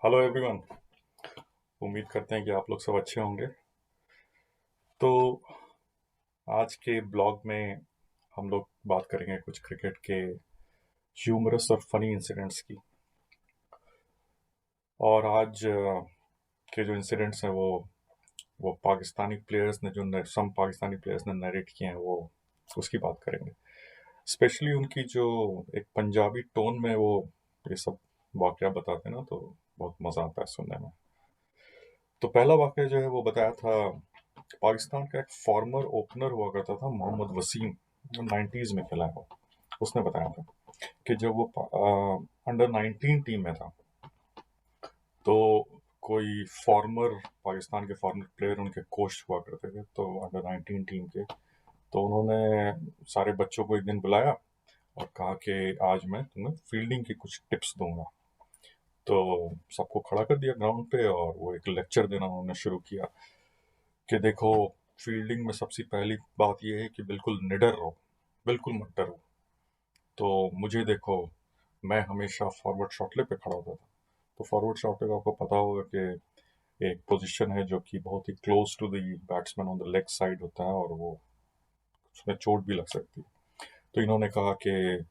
Hello everyone. उम्मीद करते हैं कि आप लोग सब अच्छे होंगे। तो आज के ब्लॉग में हम लोग बात करेंगे कुछ क्रिकेट के ह्यूमरस और फनी इंसिडेंट्स की। और आज के जो इंसिडेंट्स हैं वो पाकिस्तानी प्लेयर्स ने जो सम पाकिस्तानी प्लेयर्स ने नरेट किए हैं वो उसकी बात करेंगे। स्पेशली उनकी जो एक पंजाबी टोन में वो ये सब वाकया बताते हैं ना, तो बहुत मज़ा आता है सुनने में। तो पहला वाकया जो है वो बताया था, पाकिस्तान का एक फॉर्मर ओपनर हुआ करता था मोहम्मद वसीम, जो 90s में खेला है वो। उसने बताया था कि जब वो अंडर 19 टीम में था, तो कोई फॉर्मर पाकिस्तान के फॉर्मर प्लेयर उनके कोच हुआ करते थे, तो अंडर 19 टीम के। तो उन्होंने सारे बच्चों को एक दिन बुलाया और कहा कि आज मैं तुम्हें फील्डिंग की कुछ टिप्स दूंगा। तो सबको खड़ा कर दिया ग्राउंड पे और वो एक लेक्चर देना उन्होंने शुरू किया कि देखो, फील्डिंग में सबसे पहली बात यह है कि बिल्कुल निडर रहो, बिल्कुल मत डरो। तो मुझे देखो, मैं हमेशा फॉरवर्ड शॉटले पे खड़ा होता था। तो फॉरवर्ड शॉटले का आपको पता होगा कि एक पोजीशन है जो कि बहुत ही close to the batsman on the leg side होता है और वो उसमें चोट भी लग सकती है। तो इन्होंने कहा कि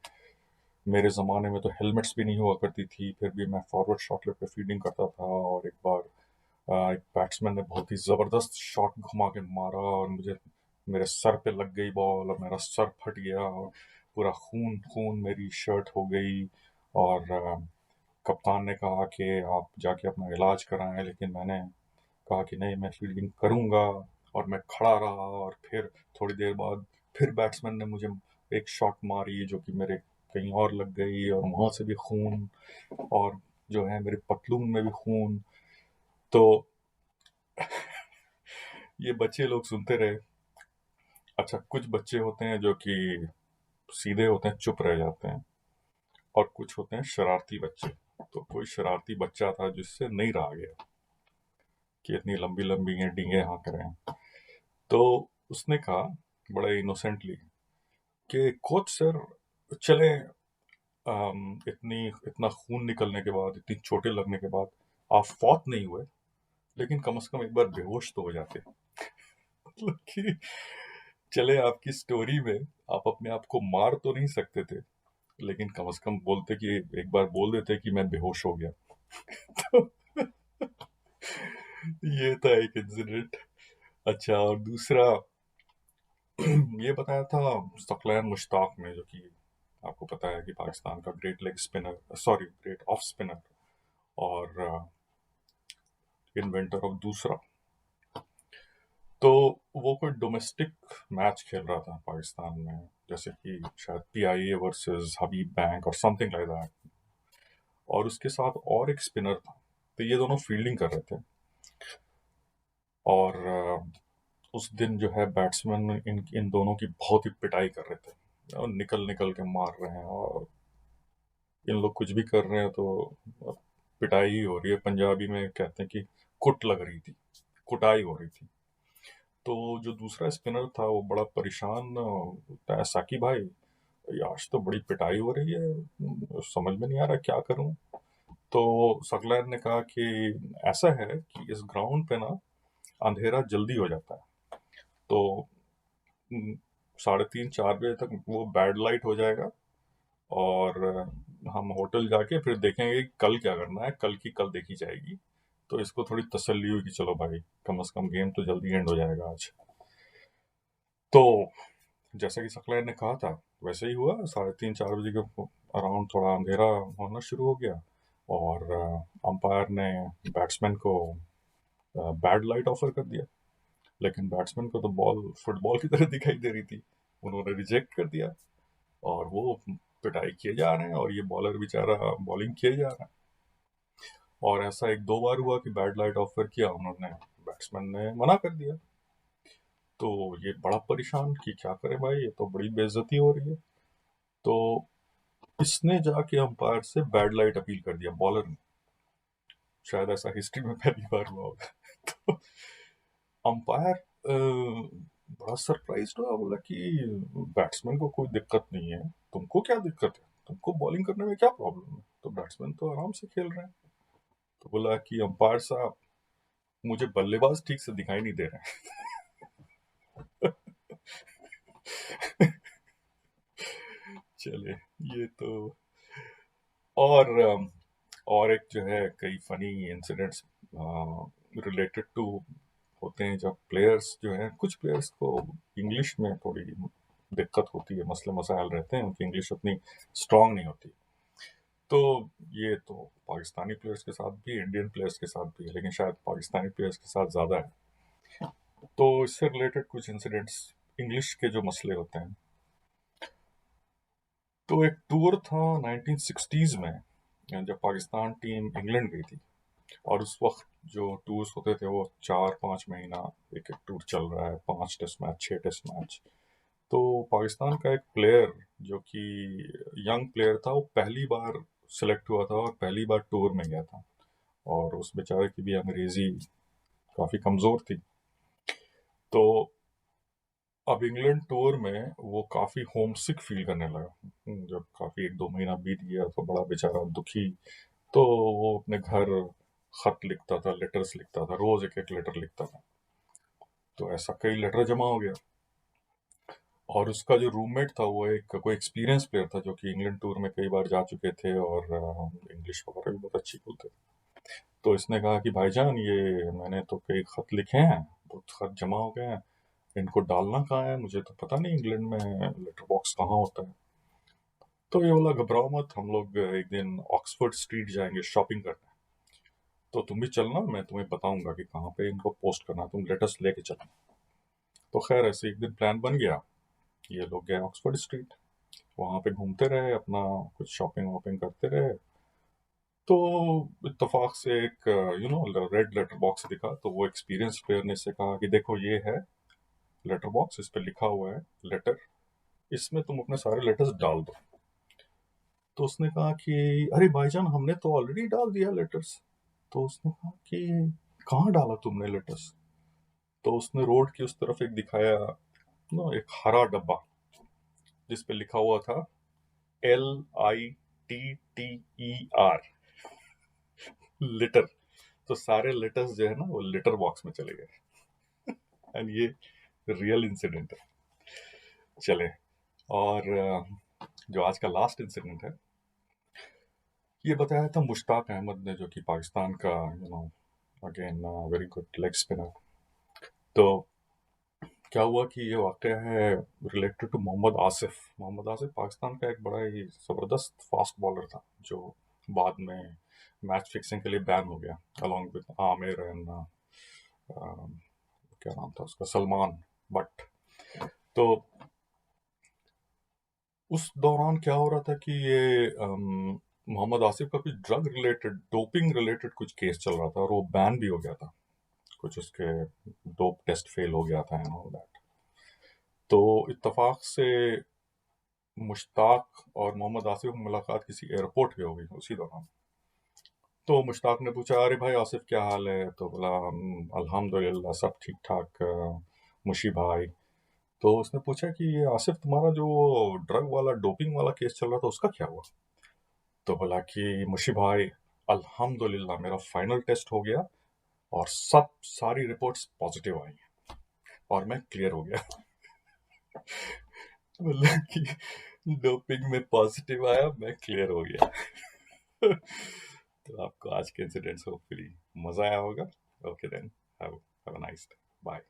मेरे ज़माने में तो हेलमेट्स भी नहीं हुआ करती थी, फिर भी मैं फॉरवर्ड शॉटले पे फील्डिंग करता था और एक बार एक बैट्समैन ने बहुत ही ज़बरदस्त शॉट घुमा के मारा और मुझे मेरे सर पे लग गई बॉल और मेरा सर फट गया और पूरा खून खून मेरी शर्ट हो गई। और कप्तान ने कहा कि आप जाके अपना इलाज कराएं, लेकिन मैंने कहा कि नहीं, मैं फील्डिंग करूंगा। और मैं खड़ा रहा और फिर थोड़ी देर बाद फिर बैट्समैन ने मुझे एक शॉट मारी जो कि मेरे कहीं और लग गई और वहां से भी खून, और जो है मेरे पतलून में भी खून। तो ये बच्चे लोग सुनते रहे। अच्छा, कुछ बच्चे होते हैं जो कि सीधे होते हैं, चुप रह जाते हैं, और कुछ होते हैं शरारती बच्चे। तो कोई शरारती बच्चा था जिससे नहीं रहा गया कि इतनी लंबी लंबी ये डींगे हाँक रहे हैं। तो उसने कहा बड़े इनोसेंटली कि कोच सर, चले, इतनी इतना खून निकलने के बाद, इतनी चोटें लगने के बाद आप फौत नहीं हुए, लेकिन कम से कम एक बार बेहोश तो हो जाते। मतलब कि चले, आपकी स्टोरी में आप अपने आप को मार तो नहीं सकते थे, लेकिन कम से कम बोलते कि एक बार बोल देते कि मैं बेहोश हो गया। तो ये था एक इंसिडेंट। अच्छा, और दूसरा ये बताया था सकलैन मुश्ताक ने, जो कि आपको पता है कि पाकिस्तान का great leg spinner, sorry great off spinner और इन्वेंटर ऑफ दूसरा। तो वो कोई डोमेस्टिक मैच खेल रहा था पाकिस्तान में, जैसे कि शायद पीआईए वर्सेस हबीब बैंक और समथिंग लाइक दैट। और उसके साथ और एक स्पिनर था। तो ये दोनों फील्डिंग कर रहे थे और उस दिन जो है बैट्समैन इन इन दोनों की बहुत ही पिटाई कर रहे थे और निकल निकल के मार रहे हैं, और इन लोग कुछ भी कर रहे हैं तो पिटाई ही हो रही है। पंजाबी में कहते हैं कि कुट लग रही थी, कुटाई हो रही थी। तो जो दूसरा स्पिनर था वो बड़ा परेशान था, साकी भाई, ये आज तो बड़ी पिटाई हो रही है, समझ में नहीं आ रहा क्या करूं। तो सकलैन ने कहा कि ऐसा है कि इस ग्राउंड पे ना अंधेरा जल्दी हो जाता है। तो 3:30 4 बजे तक वो बैड लाइट हो जाएगा और हम होटल जाके फिर देखेंगे कि कल क्या करना है, कल की कल देखी जाएगी। तो इसको थोड़ी तसल्ली हुई कि चलो भाई, कम से कम गेम तो जल्दी एंड हो जाएगा आज। तो जैसा कि सकलैन ने कहा था वैसे ही हुआ। 3:30 4 बजे के अराउंड थोड़ा अंधेरा होना शुरू हो गया और अंपायर ने बैट्समैन को बैड लाइट ऑफर कर दिया। लेकिन बैट्समैन को तो बॉल फुटबॉल की तरह दिखाई दे रही थी, उन्होंने रिजेक्ट कर दिया और वो पिटाई किए जा रहे हैं और ये बॉलर बेचारा बॉलिंग किए जा रहा है। और ऐसा एक दो बार हुआ कि बैड लाइट ऑफर किया उन्होंने, बैट्समैन ने मना कर दिया। तो ये बड़ा परेशान कि क्या करे भाई, ये तो बड़ी बेइज्जती हो रही है। तो इसने जाके अंपायर से बैड लाइट अपील कर दिया, बॉलर ने। शायद ऐसा हिस्ट्री में पहली बार हुआ होगा। तो अंपायर बड़ा सरप्राइज हुआ, बोला कि बैट्समैन को कोई दिक्कत नहीं है, तुमको क्या दिक्कत है, तुमको बॉलिंग करने में क्या प्रॉब्लम है, तो बैट्समैन तो आराम से खेल रहे हैं। तो बोला कि अंपायर साहब, मुझे बल्लेबाज ठीक से दिखाई नहीं दे रहे हैं। चले, ये तो। और और एक जो है, कई फनी इंसिडेंट्स रिलेटेड टू होते हैं, जब प्लेयर्स जो हैं, कुछ प्लेयर्स को इंग्लिश में थोड़ी दिक्कत होती है, मसले मसाइल रहते हैं, उनकी इंग्लिश उतनी स्ट्रांग नहीं होती। तो ये तो पाकिस्तानी प्लेयर्स के साथ भी, इंडियन प्लेयर्स के साथ भी है, लेकिन शायद पाकिस्तानी प्लेयर्स के साथ ज़्यादा है। तो इससे रिलेटेड कुछ इंसिडेंट्स, इंग्लिश के जो मसले होते हैं। तो एक टूर था 1960s में, जब पाकिस्तान टीम इंग्लैंड गई थी। और उस वक्त जो टूर्स होते थे वो 4-5 महीना एक एक टूर चल रहा है, 5 टेस्ट मैच, 6 टेस्ट मैच। तो पाकिस्तान का एक प्लेयर, जो कि यंग प्लेयर था, वो पहली बार सिलेक्ट हुआ था और पहली बार टूर में गया था। और उस बेचारे की भी अंग्रेजी काफ़ी कमज़ोर थी। तो अब इंग्लैंड टूर में वो काफ़ी होमसिक फील करने लगा। जब काफ़ी 1-2 महीना बीत गया तो बड़ा बेचारा दुखी। तो वो अपने घर खत लिखता था, लेटर्स लिखता था, रोज एक एक लेटर लिखता था। तो ऐसा कई लेटर जमा हो गया। और उसका जो रूममेट था वो एक कोई एक्सपीरियंस प्लेयर था, जो कि इंग्लैंड टूर में कई बार जा चुके थे और इंग्लिश वगैरह भी बहुत अच्छी बोलते थे। तो इसने कहा कि भाईजान, ये मैंने तो कई खत लिखे हैं, बहुत खत जमा हो गए हैं, इनको डालना कहाँ है, मुझे तो पता नहीं इंग्लैंड में लेटर बॉक्स कहाँ होता है। तो ये बोला, घबराओ मत, हम लोग एक दिन ऑक्सफोर्ड स्ट्रीट जाएंगे शॉपिंग करने, तो तुम भी चलना, मैं तुम्हें बताऊंगा कि कहाँ पे इनको पोस्ट करना, तुम लेटर्स लेके चलना। तो खैर, ऐसे एक दिन प्लान बन गया। ये लोग गए ऑक्सफोर्ड स्ट्रीट, वहाँ पे घूमते रहे, अपना कुछ शॉपिंग वॉपिंग करते रहे। तो इत्तेफाक से एक रेड लेटर बॉक्स दिखा। तो वो एक्सपीरियंस प्लेयर ने से कहा कि देखो, ये है लेटर बॉक्स, इस पे लिखा हुआ है लेटर, इसमें तुम अपने सारे लेटर्स डाल दो। तो उसने कहा कि अरे भाईजान, हमने तो ऑलरेडी डाल दिया लेटर्स। तो उसने कहा कि कहाँ डाला तुमने लेटर्स? तो उसने रोड की उस तरफ एक दिखाया ना, एक हरा डब्बा, जिस पे लिखा हुआ था LITTER, लिटर। तो सारे लेटर्स जो है ना, वो लेटर बॉक्स में चले गए। एंड ये रियल इंसिडेंट है। चले, और जो आज का लास्ट इंसिडेंट है, ये बताया था मुश्ताक अहमद ने, जो कि पाकिस्तान का again very good leg spinner. तो क्या हुआ कि ये वाकया है रिलेटेड टू मोहम्मद आसिफ। मोहम्मद आसिफ पाकिस्तान का एक बड़ा ही ज़बरदस्त फास्ट बॉलर था, जो बाद में मैच फिक्सिंग के लिए बैन हो गया, अलॉन्ग विद आमिर एंड क्या नाम था उसका, सलमान बट। तो उस दौरान क्या हो रहा था कि ये मोहम्मद आसिफ का कुछ ड्रग रिलेटेड, डोपिंग रिलेटेड कुछ केस चल रहा था, और वो बैन भी हो गया था। कुछ उसके डोप टेस्ट फेल हो गया था एंड ऑल दैट। तो इत्तेफाक से मुश्ताक और मोहम्मद आसिफ की मुलाकात किसी एयरपोर्ट पे हो गई उसी दौरान। तो मुश्ताक ने पूछा, अरे भाई आसिफ, क्या हाल है? तो बोला, अल्हम्दुलिल्लाह, सब ठीक ठाक मुशी भाई। तो उसने पूछा कि ये आसिफ, तुम्हारा जो ड्रग वाला, डोपिंग वाला केस चल रहा था, उसका क्या हुआ? तो बोला कि मुशी भाई, अल्हम्दुलिल्लाह, मेरा फाइनल टेस्ट हो गया और सारी रिपोर्ट्स पॉजिटिव आई और मैं क्लियर हो गया। बोला कि डोपिंग में पॉजिटिव आया, मैं क्लियर हो गया। तो आपको आज के इंसिडेंट्स होपफुली मजा आया होगा। Okay then, have a nice day, bye.